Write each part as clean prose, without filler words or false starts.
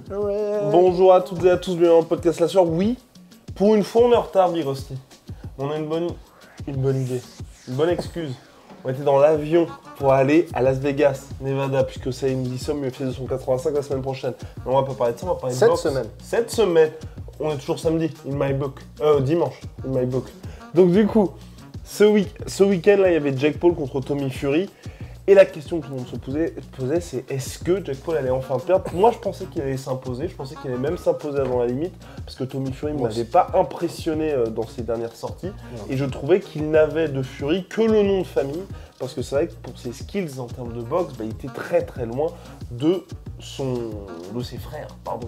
Ouais. Bonjour à toutes et à tous, bienvenue dans le podcast La Sueur. Oui, pour une fois on est en retard, Big Rusty. On a une bonne idée, une bonne excuse. On était dans l'avion pour aller à Las Vegas, Nevada, puisque c'est une somme UFC 285 la semaine prochaine. Mais on va pas parler de ça, on va parler de boxe. Cette semaine. On est toujours samedi, in my book. Dimanche, in my book. Donc du coup, ce week-end là, il y avait Jake Paul contre Tommy Fury. Et la question que tout le monde se posait, c'est est-ce que Jake Paul allait enfin perdre? Moi, je pensais qu'il allait s'imposer. Je pensais qu'il allait même s'imposer avant la limite. Parce que Tommy Fury ne m'avait pas impressionné dans ses dernières sorties. Non. Et je trouvais qu'il n'avait de Fury que le nom de famille. Parce que c'est vrai que pour ses skills en termes de boxe, il était très très loin de ses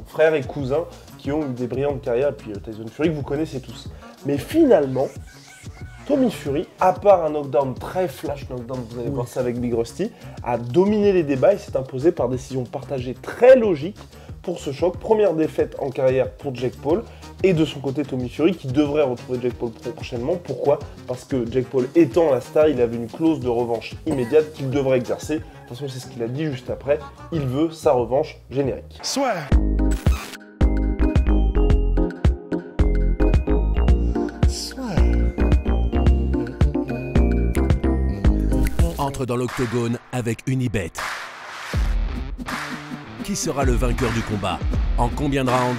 frères et cousins qui ont eu des brillantes carrières. Et puis Tyson Fury que vous connaissez tous. Mais finalement, Tommy Fury, à part un knockdown très flash knockdown, vous allez voir ça avec Big Rusty, a dominé les débats et s'est imposé par décision partagée très logique pour ce choc. Première défaite en carrière pour Jake Paul et de son côté Tommy Fury qui devrait retrouver Jake Paul prochainement. Pourquoi? Parce que Jake Paul étant la star, il avait une clause de revanche immédiate qu'il devrait exercer. De toute façon, c'est ce qu'il a dit juste après. Il veut sa revanche générique. Soit. Entre dans l'octogone avec Unibet. Qui sera le vainqueur du combat? En combien de rounds?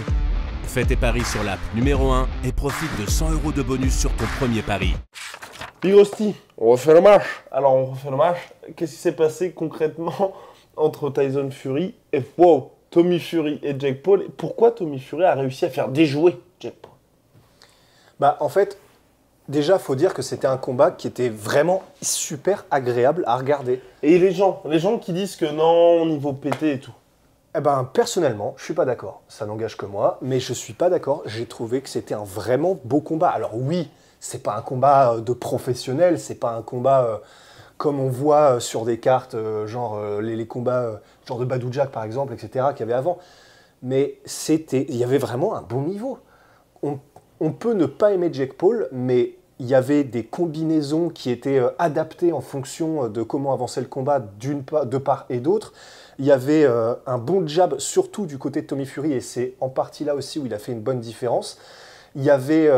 Fais tes paris sur l'app numéro 1 et profite de 100 € de bonus sur ton premier pari. Big Rusty, on refait le match. Alors on refait le match. Qu'est-ce qui s'est passé concrètement entre Tyson Fury et Tommy Fury et Jake Paul? Pourquoi Tommy Fury a réussi à faire déjouer Jake Paul? En fait, déjà, faut dire que c'était un combat qui était vraiment super agréable à regarder. Et les gens qui disent que non, niveau pété et tout. Personnellement, je suis pas d'accord. Ça n'engage que moi, mais je suis pas d'accord. J'ai trouvé que c'était un vraiment beau combat. Alors oui, c'est pas un combat de professionnel, c'est pas un combat comme on voit sur des cartes, les combats genre de Badou Jack par exemple, etc. qu'il y avait avant. Mais il y avait vraiment un bon niveau. On peut ne pas aimer Jake Paul, mais il y avait des combinaisons qui étaient adaptées en fonction de comment avançait le combat de part et d'autre. Il y avait un bon jab, surtout du côté de Tommy Fury, et c'est en partie là aussi où il a fait une bonne différence. Il y avait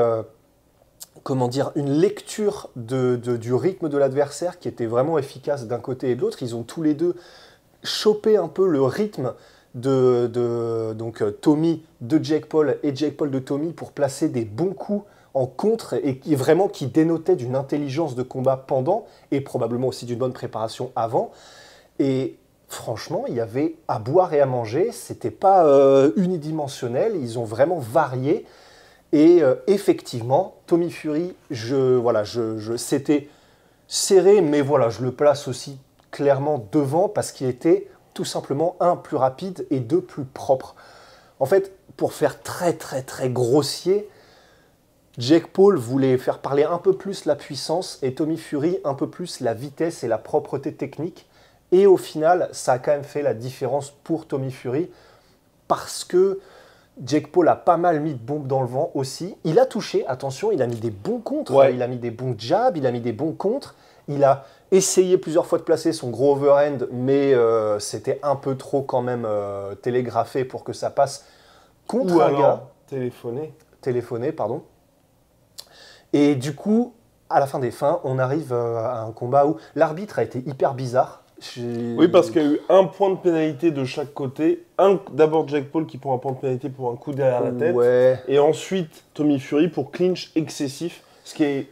une lecture du rythme de l'adversaire qui était vraiment efficace d'un côté et de l'autre. Ils ont tous les deux chopé un peu le rythme Tommy de Jake Paul et Jake Paul de Tommy pour placer des bons coups en contre et qui dénotaient d'une intelligence de combat pendant et probablement aussi d'une bonne préparation avant. Et franchement, il y avait à boire et à manger, c'était pas unidimensionnel, ils ont vraiment varié. Et effectivement, Tommy Fury, c'était serré, mais voilà, je le place aussi clairement devant parce qu'il était tout simplement, un, plus rapide et deux, plus propre. En fait, pour faire très très très grossier, Jake Paul voulait faire parler un peu plus la puissance et Tommy Fury un peu plus la vitesse et la propreté technique. Et au final, ça a quand même fait la différence pour Tommy Fury parce que Jake Paul a pas mal mis de bombes dans le vent aussi. Il a touché, attention, il a mis des bons contres, il a mis des bons jabs, il a mis des bons contres. Il a essayé plusieurs fois de placer son gros overhand, mais c'était un peu trop quand même télégraphé pour que ça passe contre un gars. Téléphoné, pardon. Et du coup, à la fin des fins, on arrive à un combat où l'arbitre a été hyper bizarre. Oui, parce qu'il y a eu un point de pénalité de chaque côté. D'abord Jake Paul qui prend un point de pénalité pour un coup derrière la tête. Ouais. Et ensuite Tommy Fury pour clinch excessif, ce qui est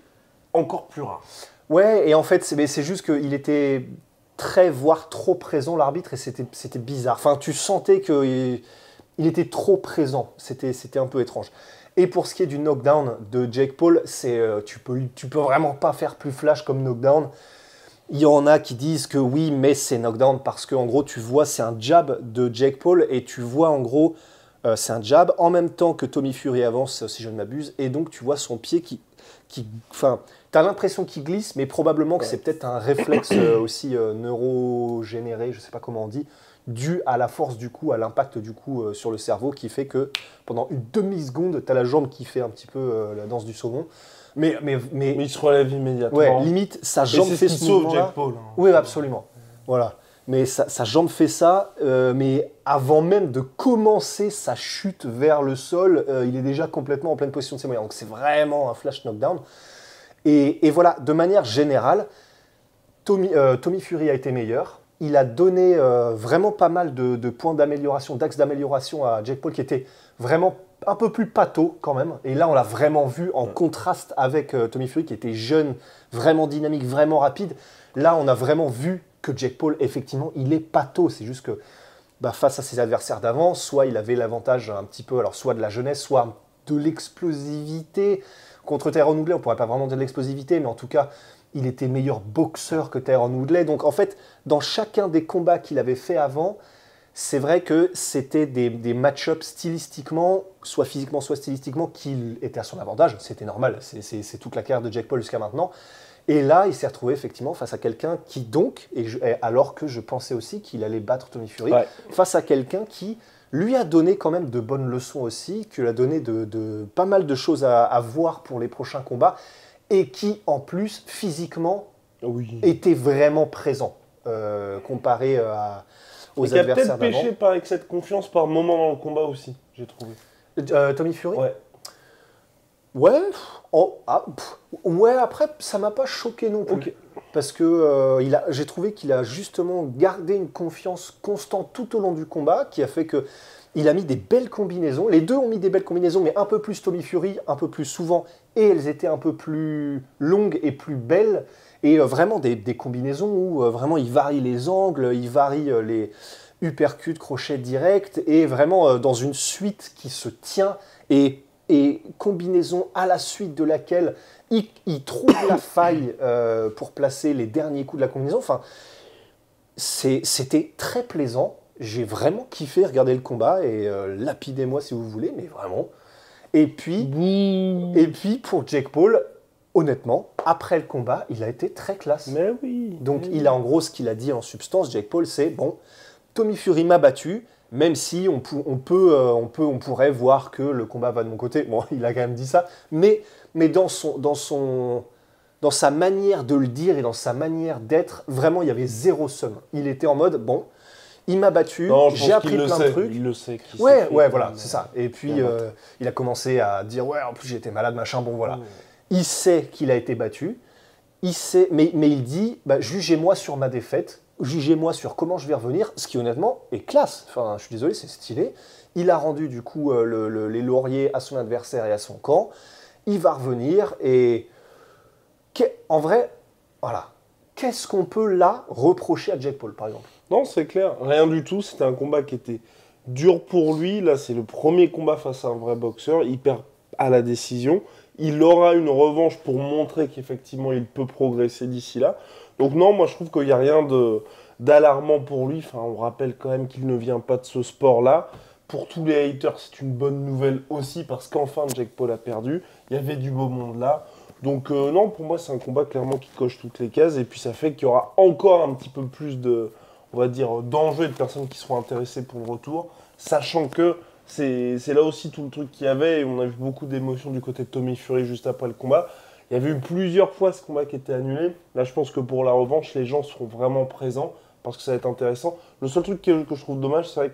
encore plus rare. Ouais, et en fait, c'est juste qu'il était très, voire trop présent, l'arbitre, et c'était bizarre. Enfin, tu sentais qu'il était trop présent. C'était un peu étrange. Et pour ce qui est du knockdown de Jake Paul, tu peux vraiment pas faire plus flash comme knockdown. Il y en a qui disent que oui, mais c'est knockdown parce que en gros, tu vois, c'est un jab de Jake Paul et tu vois en gros, c'est un jab en même temps que Tommy Fury avance, si je ne m'abuse, et donc tu vois son pied qui tu as l'impression qu'il glisse, mais probablement que c'est peut-être un réflexe aussi neurogénéré, je ne sais pas comment on dit, dû à la force du coup, à l'impact du coup sur le cerveau qui fait que pendant une demi-seconde, tu as la jambe qui fait un petit peu la danse du saumon. Mais il se relève immédiatement. Ouais, limite, sa jambe fait ce mouvement-là. Jake Paul. Hein. Oui, absolument. Voilà. mais sa jambe fait ça, mais avant même de commencer sa chute vers le sol, il est déjà complètement en pleine position de ses moyens. Donc c'est vraiment un flash knockdown. Et voilà, de manière générale, Tommy Fury a été meilleur. Il a donné vraiment pas mal de points d'amélioration, d'axes d'amélioration à Jake Paul, qui était vraiment un peu plus pâteau quand même. Et là, on l'a vraiment vu en contraste avec Tommy Fury, qui était jeune, vraiment dynamique, vraiment rapide. Là, on a vraiment vu que Jake Paul, effectivement, il est pâteau. C'est juste que face à ses adversaires d'avant, soit il avait l'avantage un petit peu, alors soit de la jeunesse, soit de l'explosivité. Contre Tyron Woodley, on ne pourrait pas vraiment dire de l'explosivité, mais en tout cas, il était meilleur boxeur que Tyron Woodley. Donc en fait, dans chacun des combats qu'il avait fait avant, c'est vrai que c'était des match-ups stylistiquement, soit physiquement, soit stylistiquement, qui étaient à son avantage. C'était normal, c'est toute la carrière de Jake Paul jusqu'à maintenant. Et là, il s'est retrouvé effectivement face à quelqu'un qui donc, alors que je pensais aussi qu'il allait battre Tommy Fury, face à quelqu'un qui lui a donné quand même de bonnes leçons aussi, qui lui a donné de pas mal de choses à voir pour les prochains combats, et qui en plus, physiquement, était vraiment présent, comparé aux adversaires d'avant. Il a peut-être péché par excès de confiance par moment dans le combat aussi, j'ai trouvé. Tommy Fury ? Ouais. Ouais, après, ça m'a pas choqué non plus. Okay. Parce que j'ai trouvé qu'il a justement gardé une confiance constante tout au long du combat, qui a fait que il a mis des belles combinaisons. Les deux ont mis des belles combinaisons, mais un peu plus Tommy Fury, un peu plus souvent, et elles étaient un peu plus longues et plus belles. Et vraiment des combinaisons où vraiment il varie les angles, il varie les uppercuts, crochets directs, et vraiment dans une suite qui se tient, et combinaison à la suite de laquelle il trouve la faille pour placer les derniers coups de la combinaison. Enfin, c'était très plaisant. J'ai vraiment kiffé regarder le combat, et lapidez-moi si vous voulez, mais vraiment. Et puis pour Jake Paul, honnêtement, après le combat, il a été très classe. Mais oui. Donc il a en gros ce qu'il a dit en substance, Jake Paul, c'est bon, Tommy Fury m'a battu, même si on pourrait voir que le combat va de mon côté. Bon, il a quand même dit ça, mais dans sa manière de le dire et dans sa manière d'être, vraiment, il y avait zéro seum. Il était en mode, bon, il m'a battu, j'ai appris plein de trucs. Il le sait. Ouais, voilà, c'est ça. Et puis, il a commencé à dire, ouais, en plus, j'ai été malade, machin, bon, voilà. Il sait qu'il a été battu, il sait, mais il dit, jugez-moi sur ma défaite, jugez-moi sur comment je vais revenir, ce qui honnêtement est classe. Enfin, je suis désolé, c'est stylé. Il a rendu du coup les lauriers à son adversaire et à son camp. Il va revenir et en vrai, voilà. Qu'est-ce qu'on peut là reprocher à Jake Paul, par exemple ? Non, c'est clair, rien du tout. C'était un combat qui était dur pour lui. Là, c'est le premier combat face à un vrai boxeur. Il perd à la décision. Il aura une revanche pour montrer qu'effectivement, il peut progresser d'ici là. Donc non, moi je trouve qu'il n'y a rien d'alarmant pour lui. Enfin, on rappelle quand même qu'il ne vient pas de ce sport-là. Pour tous les haters, c'est une bonne nouvelle aussi parce qu'enfin Jake Paul a perdu. Il y avait du beau monde là. Donc non, pour moi c'est un combat clairement qui coche toutes les cases. Et puis ça fait qu'il y aura encore un petit peu plus d'enjeux et de personnes qui seront intéressées pour le retour. Sachant que c'est là aussi tout le truc qu'il y avait. Et on a vu beaucoup d'émotions du côté de Tommy Fury juste après le combat. Il y avait eu plusieurs fois ce combat qui était annulé. Là, je pense que pour la revanche, les gens seront vraiment présents parce que ça va être intéressant. Le seul truc que je trouve dommage, c'est vrai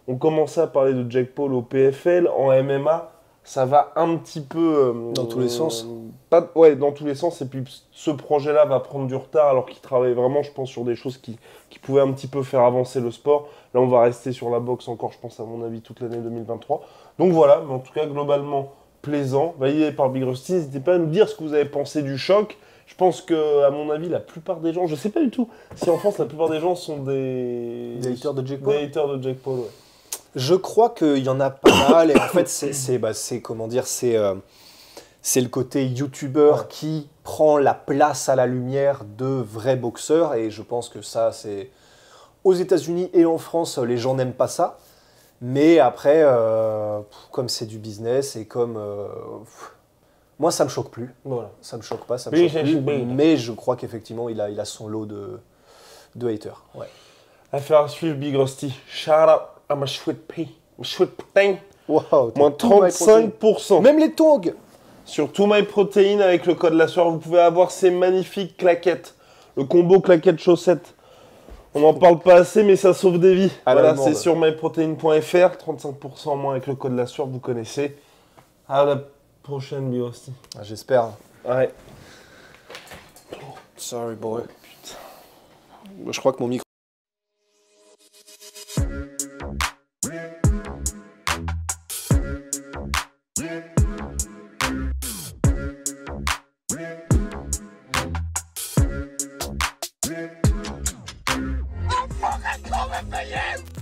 qu'on commençait à parler de Jake Paul au PFL. En MMA, ça va un petit peu... dans tous les sens. Dans tous les sens. Et puis, ce projet-là va prendre du retard alors qu'il travaille vraiment, je pense, sur des choses qui pouvaient un petit peu faire avancer le sport. Là, on va rester sur la boxe encore, je pense, à mon avis, toute l'année 2023. Donc voilà, mais en tout cas, globalement... plaisant, validé par Big Rusty. N'hésitez pas à nous dire ce que vous avez pensé du choc. Je pense que, à mon avis, la plupart des gens, je sais pas du tout si en France la plupart des gens sont des haters de Jake Paul. Des haters de Jake Paul, ouais. Je crois qu'il y en a pas mal. Et en fait, c'est le côté youtubeur qui prend la place à la lumière de vrais boxeurs. Et je pense que ça, c'est aux États-Unis et en France, les gens n'aiment pas ça. Mais après, comme c'est du business et comme... moi, ça me choque plus. Voilà. Ça me choque pas, ça me choque plus. Mais je crois qu'effectivement, il a son lot de haters. Ouais. Affaire à suivre, Big Rusty. Shout out à ma chouette pay. Ma chouette putain. Wow, moins 35%. Même les tongs. Sur Too My Protein, avec le code la sueur, vous pouvez avoir ces magnifiques claquettes. Le combo claquette-chaussette. On n'en parle pas assez, mais ça sauve des vies. À la Voilà, demande. c'est sur myprotein.fr, 35% en moins avec le code la sueur, vous connaissez. À la prochaine, Birosti. J'espère. Ouais. Sorry boy. Putain. Je crois que mon micro... I'm fucking coming for you!